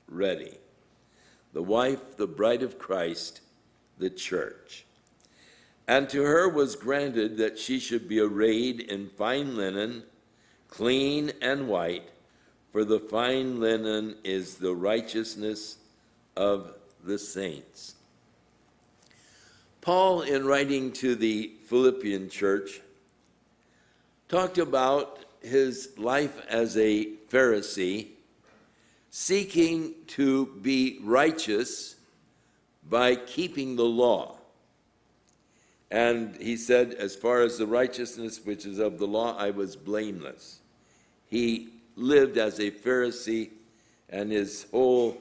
ready. The wife, the bride of Christ, the church. And to her was granted that she should be arrayed in fine linen, clean and white, for the fine linen is the righteousness of the saints. Paul, in writing to the Philippian church, talked about his life as a Pharisee, seeking to be righteous by keeping the law. And he said, as far as the righteousness which is of the law, I was blameless. He lived as a Pharisee, and his whole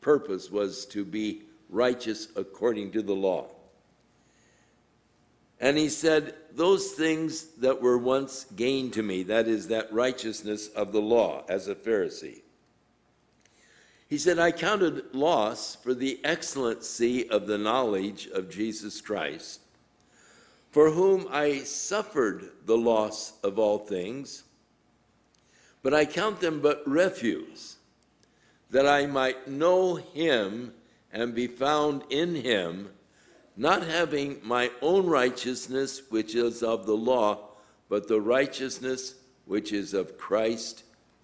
purpose was to be righteous according to the law. And he said, those things that were once gained to me, that is, that righteousness of the law as a Pharisee, he said, I counted loss for the excellency of the knowledge of Jesus Christ, for whom I suffered the loss of all things, but I count them but refuse, that I might know him and be found in him, not having my own righteousness, which is of the law, but the righteousness which is of Christ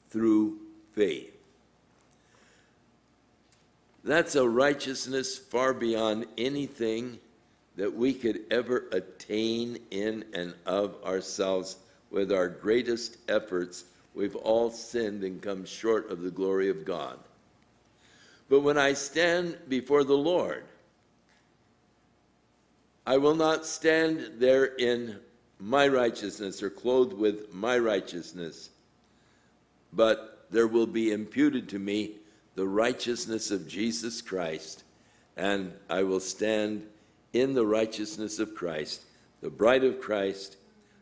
through faith. That's a righteousness far beyond anything that we could ever attain in and of ourselves. With our greatest efforts, we've all sinned and come short of the glory of God. But when I stand before the Lord, I will not stand there in my righteousness or clothed with my righteousness, but there will be imputed to me the righteousness of Jesus Christ, and I will stand in the righteousness of Christ, the bride of Christ,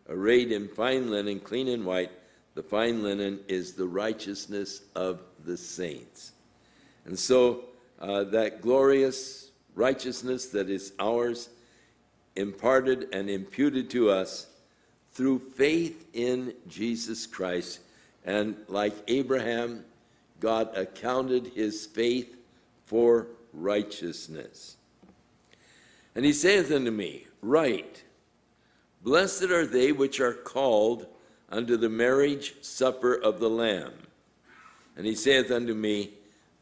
arrayed in fine linen, clean and white. The fine linen is the righteousness of the saints. And so that glorious righteousness that is ours, imparted and imputed to us through faith in Jesus Christ. And like Abraham, God accounted his faith for righteousness. And he saith unto me, write, blessed are they which are called unto the marriage supper of the Lamb. And he saith unto me,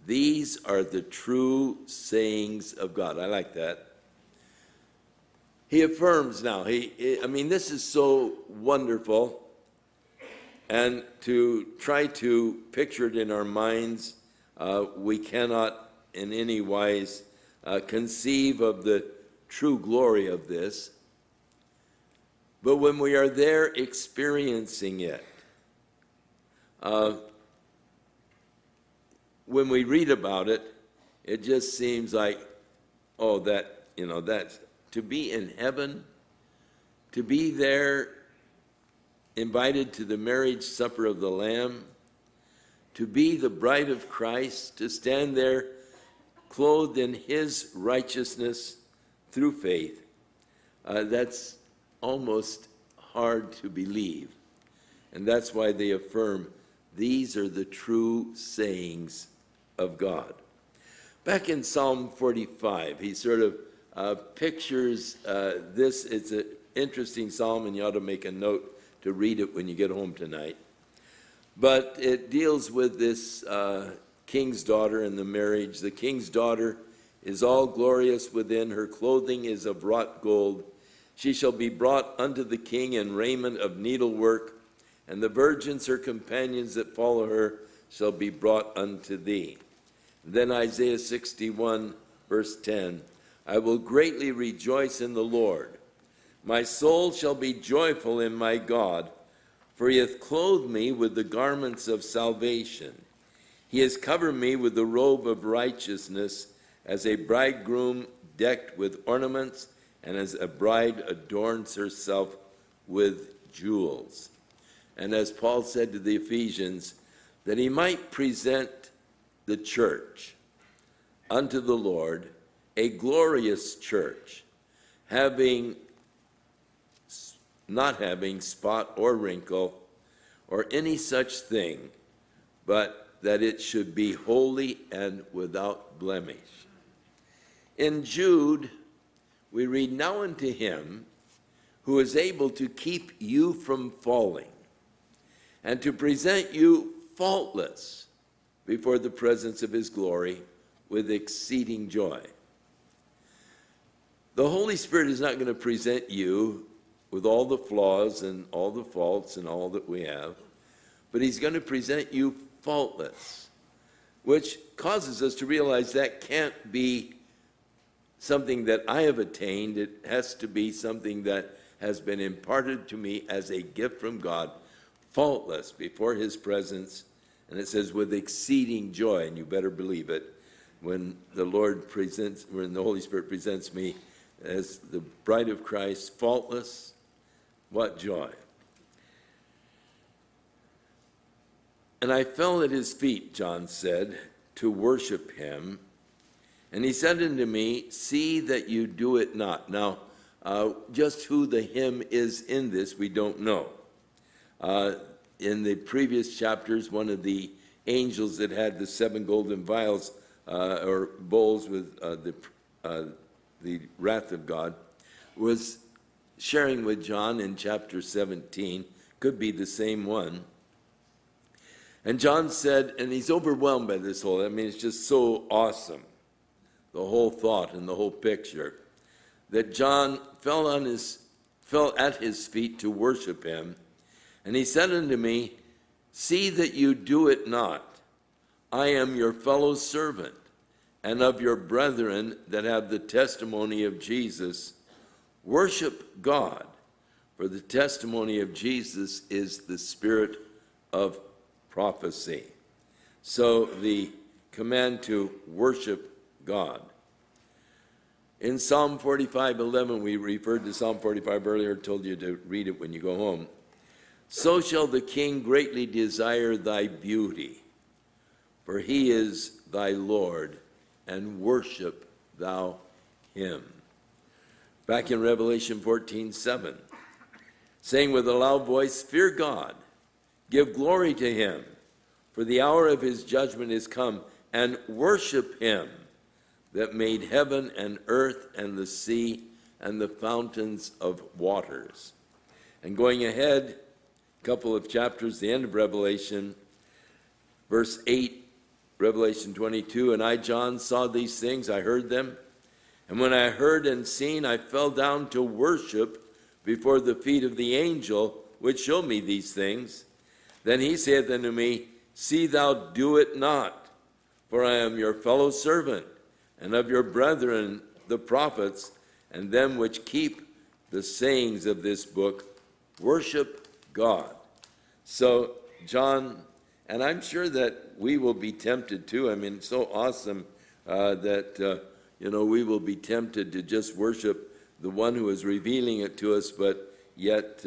these are the true sayings of God. I like that. He affirms now. This is so wonderful. And to try to picture it in our minds, we cannot in any wise conceive of the true glory of this. But when we are there experiencing it, when we read about it, it just seems like, that's to be in heaven, to be there invited to the marriage supper of the Lamb, to be the bride of Christ, to stand there clothed in his righteousness through faith. That's almost hard to believe. And that's why they affirm these are the true sayings of God. Back in Psalm 45, he sort of pictures this. It's an interesting psalm, and you ought to make a note to read it when you get home tonight. But it deals with this king's daughter and the marriage. The king's daughter is all glorious within. Her clothing is of wrought gold. She shall be brought unto the king in raiment of needlework, and the virgins, her companions that follow her, shall be brought unto thee. Then Isaiah 61, verse 10, I will greatly rejoice in the Lord. My soul shall be joyful in my God, for he hath clothed me with the garments of salvation. He has covered me with the robe of righteousness, as a bridegroom decked with ornaments, and as a bride adorns herself with jewels. And as Paul said to the Ephesians, that he might present the church unto the Lord, a glorious church, not having spot or wrinkle or any such thing, but that it should be holy and without blemish. In Jude, we read, "Now unto him who is able to keep you from falling, and to present you faultless before the presence of his glory with exceeding joy." The Holy Spirit is not going to present you with all the flaws and all the faults and all that we have, but he's going to present you faultless, which causes us to realize that can't be something that I have attained. It has to be something that has been imparted to me as a gift from God, faultless before his presence. And it says with exceeding joy, and you better believe it, when the Holy Spirit presents me as the bride of Christ, faultless, what joy. "And I fell at his feet," John said, "to worship him. And he said unto me, See that you do it not." Now, just who the him is in this, we don't know. In the previous chapters, one of the angels that had the 7 golden vials or bowls with the wrath of God was sharing with John in chapter 17, could be the same one. And John said, and he's overwhelmed by this whole, it's just so awesome, the whole thought and the whole picture, that John fell at his feet to worship him. And he said unto me, See that you do it not. I am your fellow servant, and of your brethren that have the testimony of Jesus. Worship God, for the testimony of Jesus is the spirit of prophecy. So the command to worship God. In Psalm 45:11, we referred to Psalm 45 earlier, told you to read it when you go home. "So shall the king greatly desire thy beauty, for he is thy Lord, and worship thou him." Back in Revelation 14:7, saying with a loud voice, "Fear God, give glory to him, for the hour of his judgment is come, and worship him that made heaven and earth and the sea and the fountains of waters." And going ahead, a couple of chapters, the end of Revelation, verse 8, Revelation 22, "And I, John, saw these things, I heard them. And when I heard and seen, I fell down to worship before the feet of the angel which showed me these things. Then he saith unto me, See thou do it not, for I am your fellow servant, and of your brethren the prophets, and them which keep the sayings of this book. Worship God." So John, and I'm sure that we will be tempted too. It's so awesome that we will be tempted to just worship the one who is revealing it to us, but yet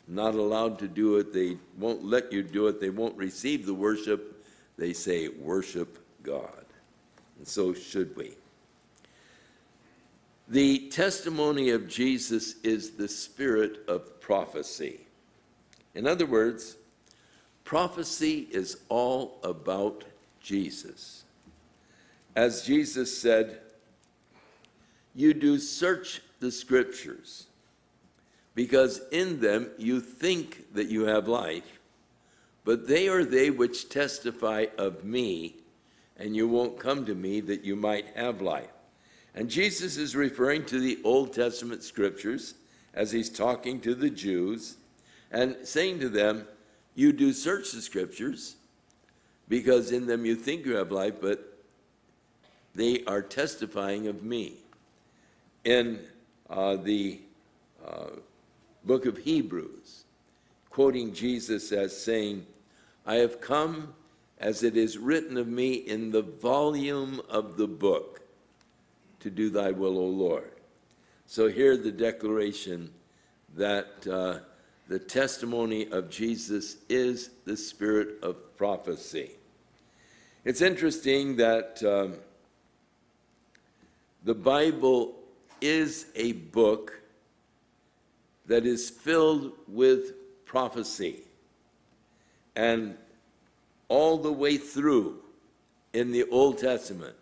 not allowed to do it. They won't let you do it. They won't receive the worship. They say, worship God. And so should we. The testimony of Jesus is the spirit of prophecy. In other words, prophecy is all about Jesus. As Jesus said, "You do search the scriptures, because in them you think that you have life, but they are they which testify of me, and you won't come to me that you might have life." And Jesus is referring to the Old Testament scriptures as he's talking to the Jews and saying to them, "You do search the scriptures, because in them you think you have life, but they are testifying of me." In the book of Hebrews, quoting Jesus as saying, "I have come as it is written of me in the volume of the book to do thy will, O Lord." So here the declaration that the testimony of Jesus is the spirit of prophecy. It's interesting that the Bible is a book that is filled with prophecy. And all the way through in the Old Testament.